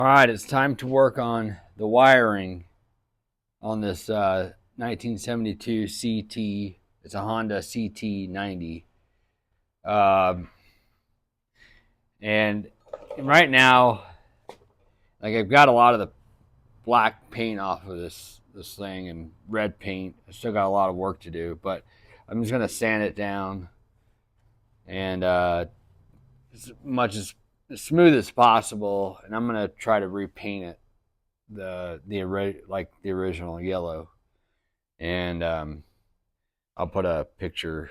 All right, it's time to work on the wiring on this 1972 CT. It's a Honda CT90. Um, and right now, like I've got a lot of the black paint off of this thing and red paint. I still got a lot of work to do, but I'm just gonna sand it down and as smooth as possible, and I'm gonna try to repaint it like the original yellow. And I'll put a picture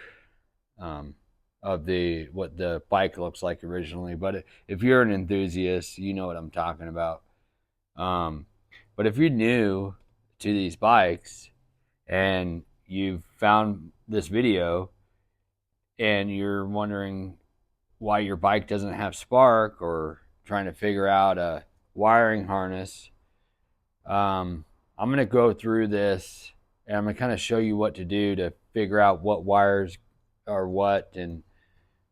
um, of the what the bike looks like originally. But if you're an enthusiast, you know what I'm talking about. Um, but if you're new to these bikes and you've found this video and you're wondering why your bike doesn't have spark or trying to figure out a wiring harness, I'm going to go through this and I'm going to kind of show you what to do to figure out what wires are what.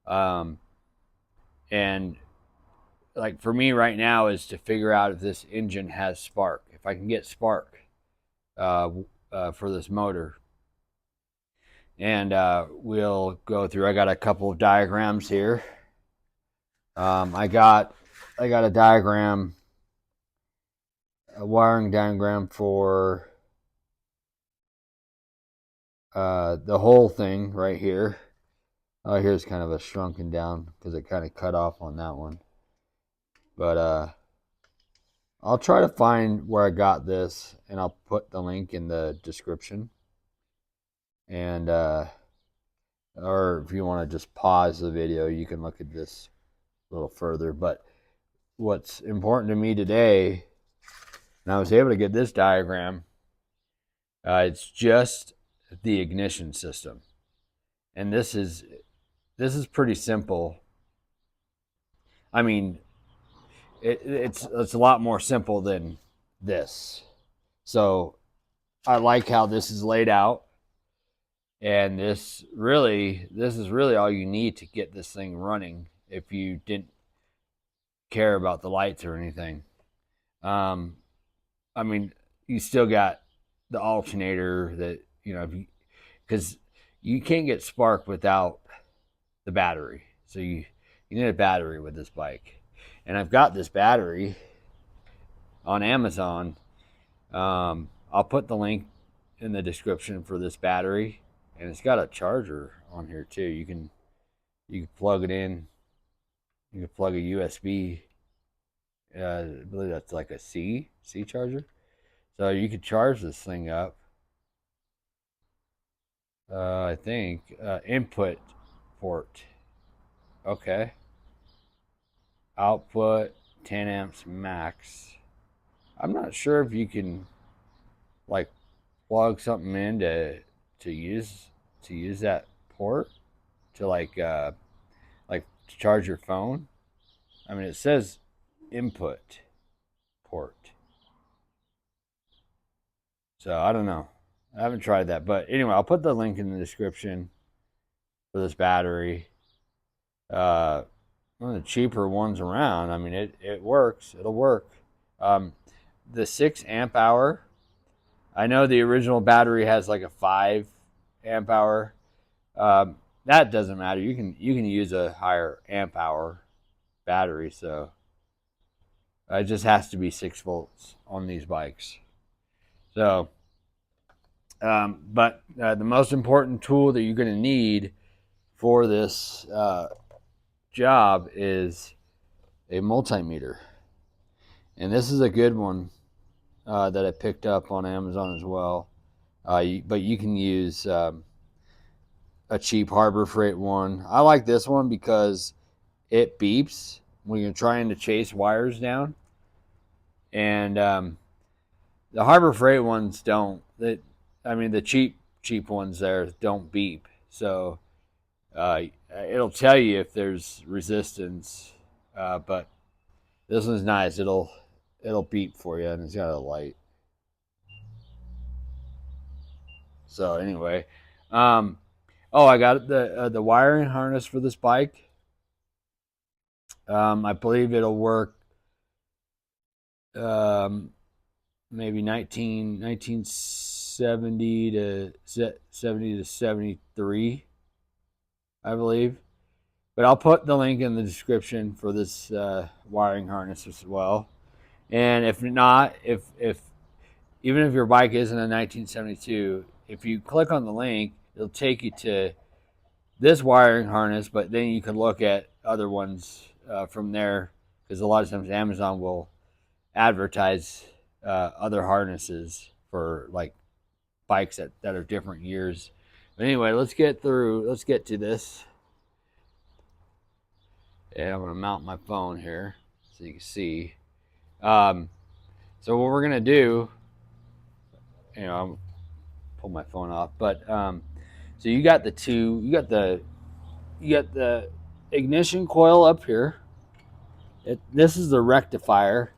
Um, and like for me right now is to figure out if this engine has spark, if I can get spark uh, for this motor. And we'll go through. I got a couple of diagrams here. I got a diagram, a wiring diagram for the whole thing right here. Oh, here's kind of a shrunken down because it kind of cut off on that one. But I'll try to find where I got this, and I'll put the link in the description. And or if you want to just pause the video, you can look at this a little further. But what's important to me today, and I was able to get this diagram, it's just the ignition system, and this is pretty simple. I mean, it's a lot more simple than this. So I like how this is laid out, and this is really all you need to get this thing running. If you didn't care about the lights or anything, um, I mean, you still got the alternator that because you can't get spark without the battery. So you need a battery with this bike, and I've got this battery on Amazon. I'll put the link in the description for this battery, and it's got a charger on here too. You can plug it in. You can plug a USB. I believe that's like a C charger. So you could charge this thing up. I think input port. Okay. Output 10 amps max. I'm not sure if you can like plug something in to use that port to like to charge your phone. I mean, it says input port, so I don't know. I haven't tried that, but anyway, I'll put the link in the description for this battery. Uh, One of the cheaper ones around. I mean, it works. It'll work. Um, the 6 amp hour. I know the original battery has like a 5 amp hour. That doesn't matter. You can use a higher amp hour battery. So it just has to be 6 volts on these bikes. So, but the most important tool that you're going to need for this job is a multimeter, and this is a good one that I picked up on Amazon as well. But you can use a cheap Harbor Freight one. I like this one because it beeps when you're trying to chase wires down, and the Harbor Freight ones don't. I mean, the cheap ones there don't beep, so it'll tell you if there's resistance. But this one's nice. It'll beep for you, and it's got a light. So anyway, um, oh, I got the wiring harness for this bike. I believe it'll work maybe 1970 to 73, I believe. But I'll put the link in the description for this wiring harness as well. And if not, if even if your bike isn't a 1972, if you click on the link, it'll take you to this wiring harness, but then you can look at other ones from there, because a lot of times Amazon will advertise other harnesses for like bikes that are different years. But anyway, let's get to this. And I'm going to mount my phone here so you can see. So what we're going to do, I'll pull my phone off, but so you got the ignition coil up here. This is the rectifier.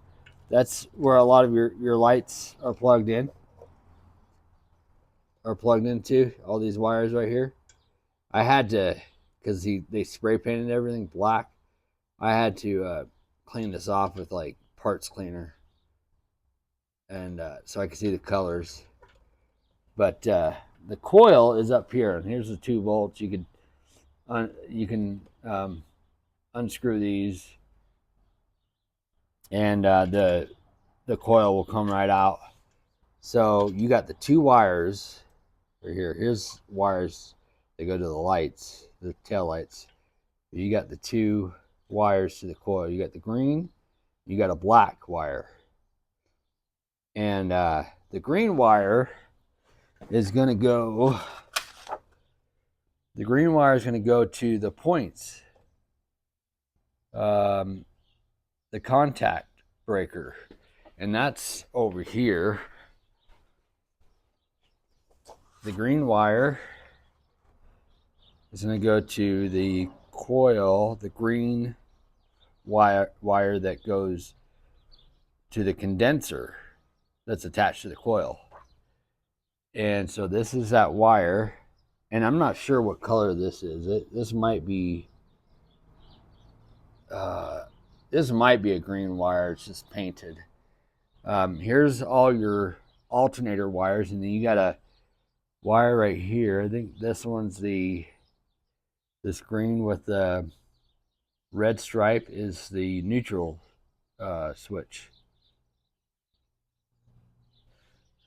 That's where a lot of your lights are plugged into. All these wires right here. I had to, because they spray painted everything black. I had to clean this off with like parts cleaner, and so I could see the colors. But the coil is up here, and here's the 2 volts. You can unscrew these, and the coil will come right out. So you got the 2 wires right here. Here's wires that go to the lights, the tail lights. You got the 2 wires to the coil. You got the green, you got a black wire. And the green wire is going to go to the points, the contact breaker, and that's over here. The green wire is going to go to the coil, the green wire that goes to the condenser that's attached to the coil. And so this is that wire, and I'm not sure what color this is. This might be a green wire. It's just painted. Here's all your alternator wires, and then you got a wire right here. I think this one's this green with the red stripe is the neutral switch.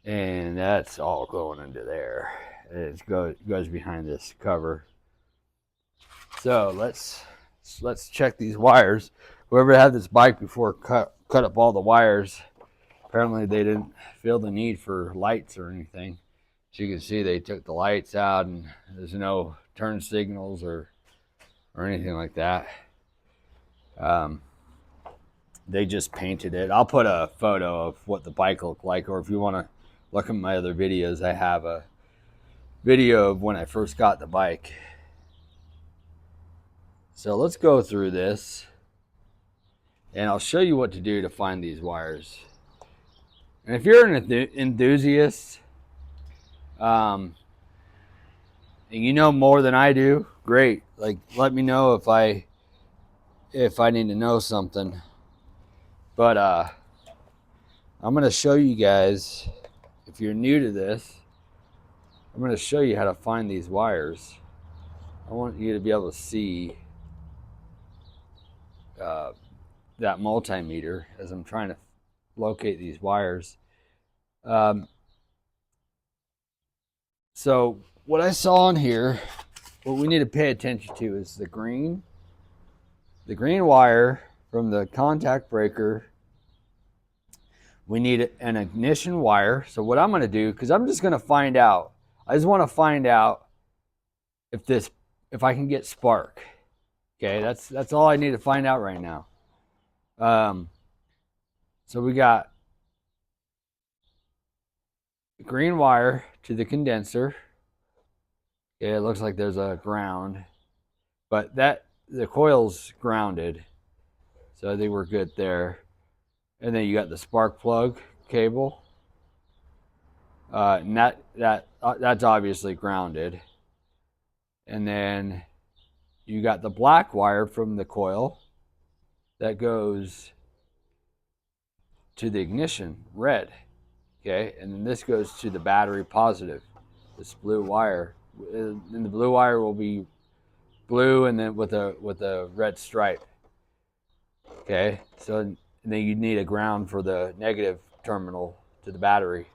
And that's all going into there. It goes behind this cover. So let's check these wires. Whoever had this bike before cut up all the wires. Apparently they didn't feel the need for lights or anything. As you can see, they took the lights out, and there's no turn signals or anything like that. They just painted it. I'll put a photo of what the bike looked like, or if you want to look at my other videos, I have a video of when I first got the bike. So let's go through this, and I'll show you what to do to find these wires. And if you're an enthusiast, and you know more than I do, great. Like, let me know if I need to know something. But I'm going to show you guys, if you're new to this, I'm going to show you how to find these wires. I want you to be able to see that multimeter as I'm trying to locate these wires. So what I saw in here, what we need to pay attention to is the green wire from the contact breaker. We need an ignition wire. So what I'm going to do, because I'm just going to find out, I just want to find out if I can get spark. Okay, that's all I need to find out right now. So we got green wire to the condenser. Okay, it looks like there's a ground, but the coil's grounded, so I think we're good there. And then you got the spark plug cable, and that's obviously grounded. And then you got the black wire from the coil that goes to the ignition, red. Okay, and then this goes to the battery, positive. This blue wire, and the blue wire will be blue, and then with a red stripe. Okay, so then you need a ground for the negative terminal to the battery.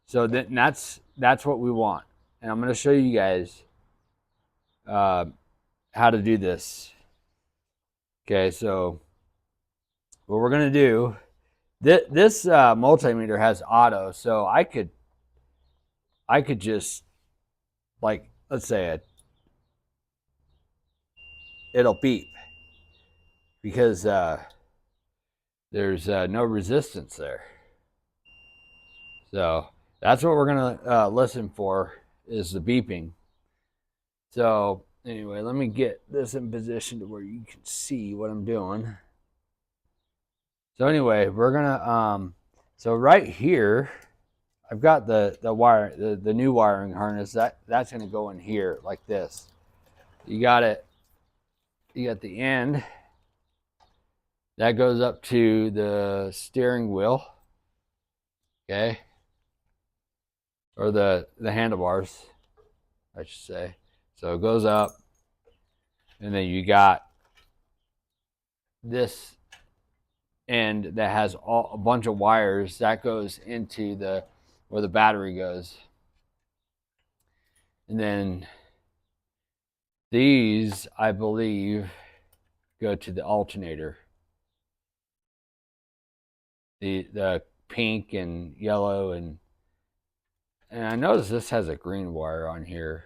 So that's what we want, and I'm going to show you guys how to do this. Okay, so what we're going to do, this multimeter has auto, so I could just, like, let's say it'll beep because there's no resistance there. So that's what we're gonna listen for, is the beeping. So anyway, let me get this in position to where you can see what I'm doing. So anyway, we're gonna so right here, I've got the wire, the new wiring harness that's gonna go in here like this. You got it. You got the end that goes up to the steering wheel. Okay, or the handlebars, I should say. So it goes up, and then you got this end that has a bunch of wires that goes into where the battery goes, and then these, I believe, go to the alternator. The pink and yellow, and I noticed this has a green wire on here.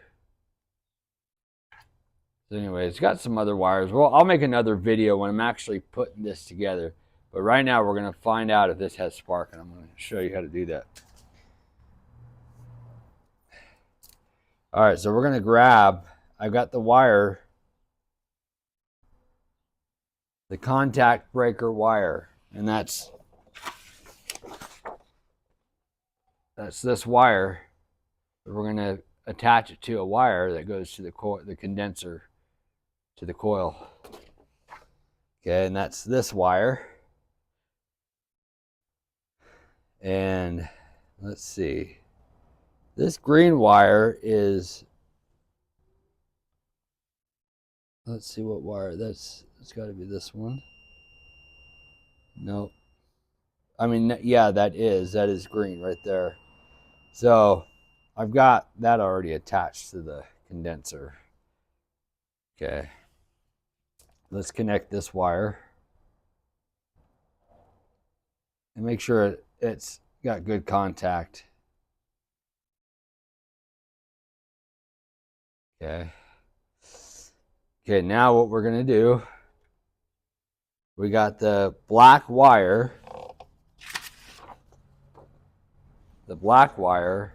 So anyway, it's got some other wires. Well, I'll make another video when I'm actually putting this together. But right now we're going to find out if this has spark, and I'm going to show you how to do that. All right, so we're going to grab, I've got the wire, the contact breaker wire, and that's this wire. We're going to attach it to a wire that goes to the condenser, to the coil. Okay, and that's this wire. And let's see, this green wire is, let's see what wire it's got to be this one. No, I mean, yeah, that is green right there. So I've got that already attached to the condenser. Okay, let's connect this wire and make sure it's got good contact. Okay. Okay, now what we're going to do, we got the black wire. The black wire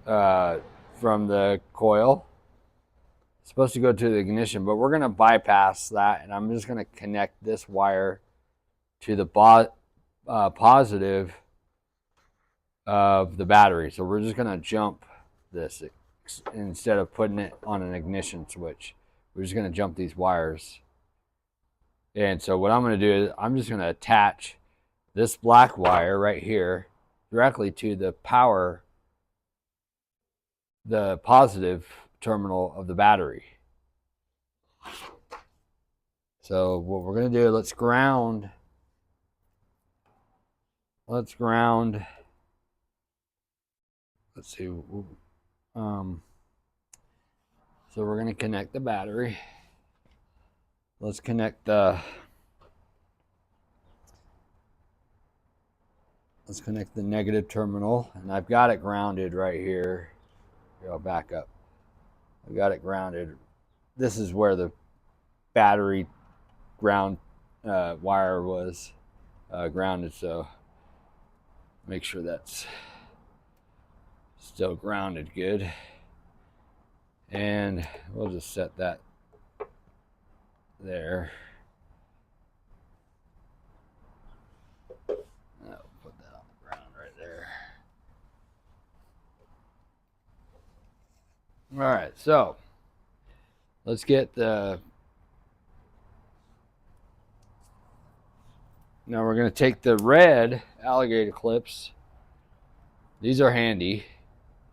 from the coil. It's supposed to go to the ignition, but we're going to bypass that, and I'm just going to connect this wire to the positive of the battery. So we're just going to jump this instead of putting it on an ignition switch. We're just going to jump these wires. And so what I'm going to do is I'm just going to attach this black wire right here directly to the power, the positive terminal of the battery. So what we're going to do, let's ground. Let's see. So we're going to connect the battery. Let's connect the negative terminal, and I've got it grounded right here. Here, I'll back up. I've got it grounded. This is where the battery ground wire was grounded, so make sure that's still grounded good. And we'll just set that there. I'll put that on the ground right there. All right, so let's get the Now we're going to take the red alligator clips. These are handy.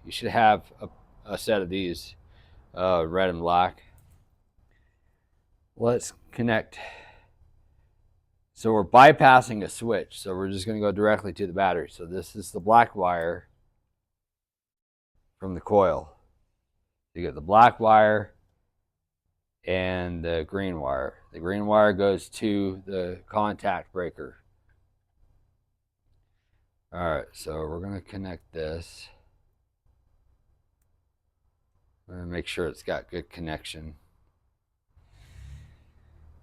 You should have a set of these, red and black. Let's connect. So we're bypassing a switch. So we're just going to go directly to the battery. So this is the black wire from the coil. You get the black wire and the green wire. The green wire goes to the contact breaker. All right, so we're going to connect this. I'm going to make sure it's got good connection.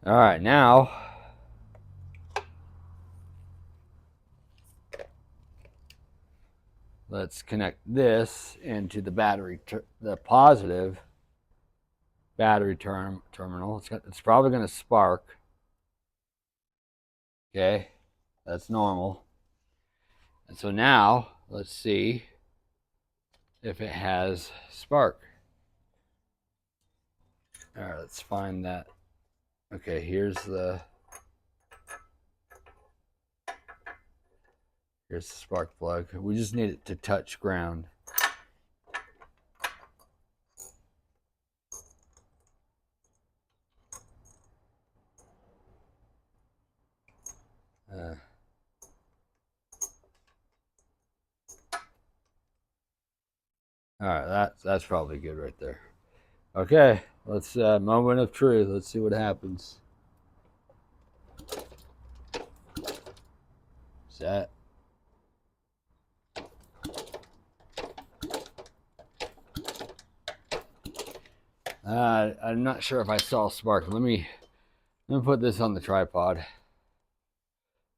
All right, now let's connect this into the battery, the positive battery terminal. It's probably going to spark. Okay, that's normal. And so now let's see if it has spark. All right, let's find that. Okay, here's the spark plug. We just need it to touch ground. All right, that's probably good right there. Okay, let's moment of truth. Let's see what happens. Set. I'm not sure if I saw spark. Let me put this on the tripod.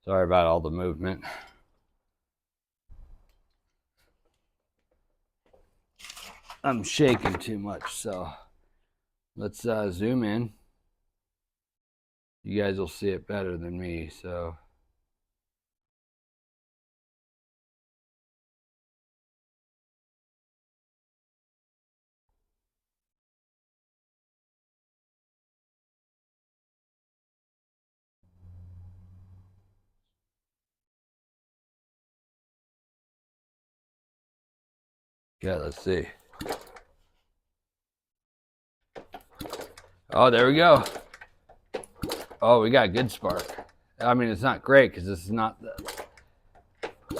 Sorry about all the movement. I'm shaking too much, so let's zoom in. You guys will see it better than me, so. Yeah, let's see. Oh, there we go. Oh, we got good spark. I mean, it's not great because it's not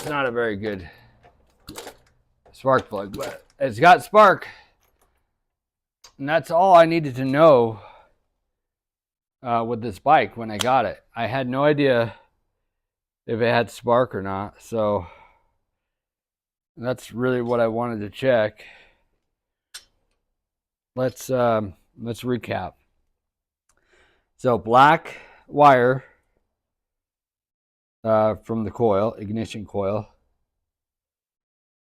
a very good spark plug, but it's got spark. And that's all I needed to know with this bike when I got it. I had no idea if it had spark or not, so that's really what I wanted to check. Let's recap. So black wire from the coil, ignition coil,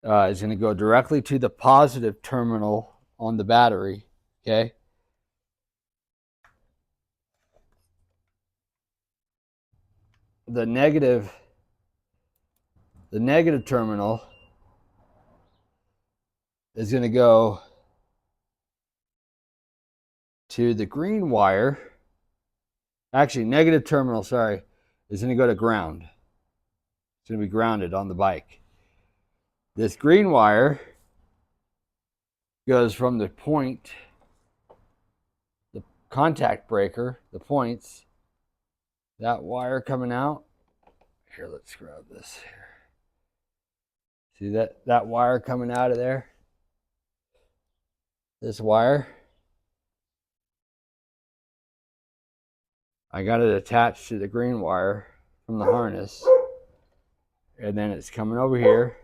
is going to go directly to the positive terminal on the battery. Okay. The negative terminal is going to go to the green wire. Actually, negative terminal, sorry, is going to go to ground. It's going to be grounded on the bike. This green wire goes from the point, the contact breaker, the points, that wire coming out. Here, let's grab this here. See that wire coming out of there? This wire. I got it attached to the green wire from the harness. And then it's coming over here.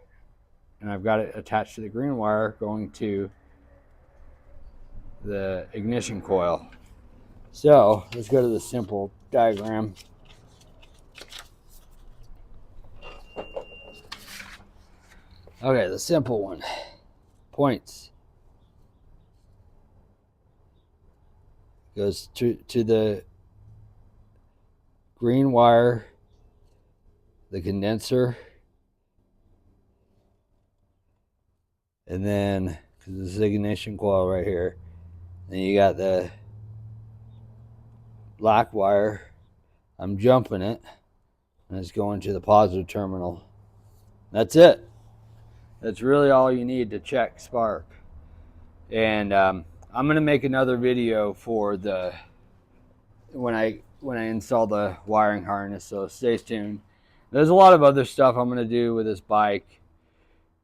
And I've got it attached to the green wire going to the ignition coil. So let's go to the simple diagram. Okay, the simple one. Points. Goes to the green wire, the condenser, and then, because this is the ignition coil right here, then you got the black wire. I'm jumping it. and it's going to the positive terminal. That's it. That's really all you need to check spark. And I'm going to make another video for the when I install the wiring harness, so stay tuned. There's a lot of other stuff I'm going to do with this bike,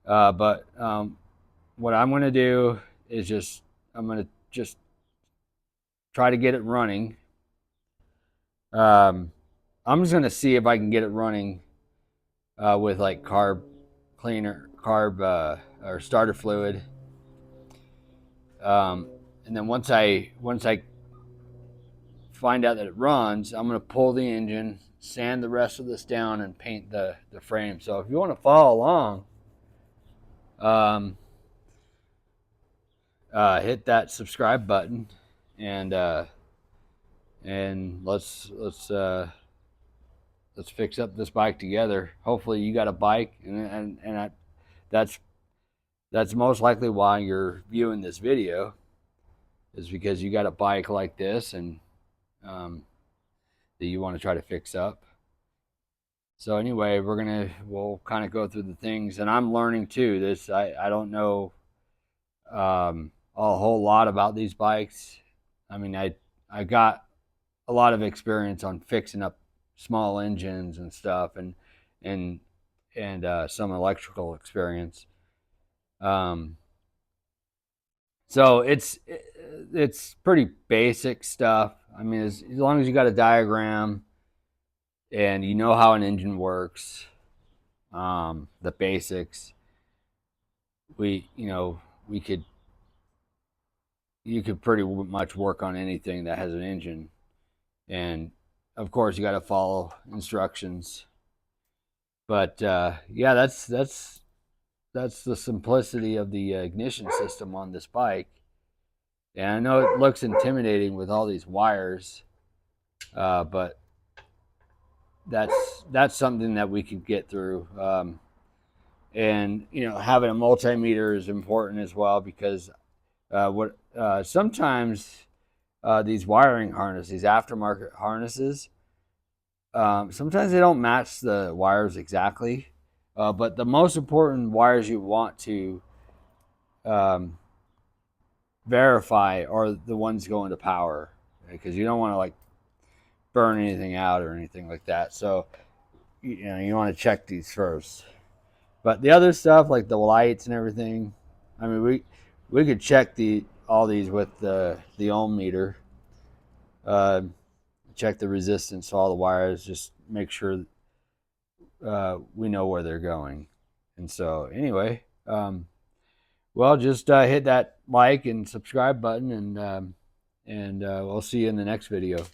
but what I'm going to do is I'm going to just try to get it running. I'm just going to see if I can get it running with like carb cleaner, or starter fluid. And then once I find out that it runs, I'm going to pull the engine, sand the rest of this down, and paint the frame. So if you want to follow along, hit that subscribe button, and let's fix up this bike together. Hopefully you got a bike, and that's most likely why you're viewing this video, is because you got a bike like this and that you want to try to fix up. So anyway, we'll kind of go through the things, and I'm learning too. I don't know a whole lot about these bikes. I mean, I got a lot of experience on fixing up small engines and stuff, and some electrical experience. So it's pretty basic stuff. I mean, as long as you got a diagram and you know how an engine works, the basics, you could pretty much work on anything that has an engine. And of course you got to follow instructions. But yeah, that's the simplicity of the ignition system on this bike. And I know it looks intimidating with all these wires, but that's something that we could get through. And having a multimeter is important as well, because sometimes these wiring harnesses, these aftermarket harnesses, sometimes they don't match the wires exactly. But the most important wires you want to verify are the ones going to power, because you don't want to like burn anything out or anything like that. So you want to check these first. But the other stuff, like the lights and everything, I mean, we could check all these with the ohm meter. Check the resistance to all the wires, just make sure we know where they're going. And so anyway, well, just hit that like and subscribe button, and we'll see you in the next video.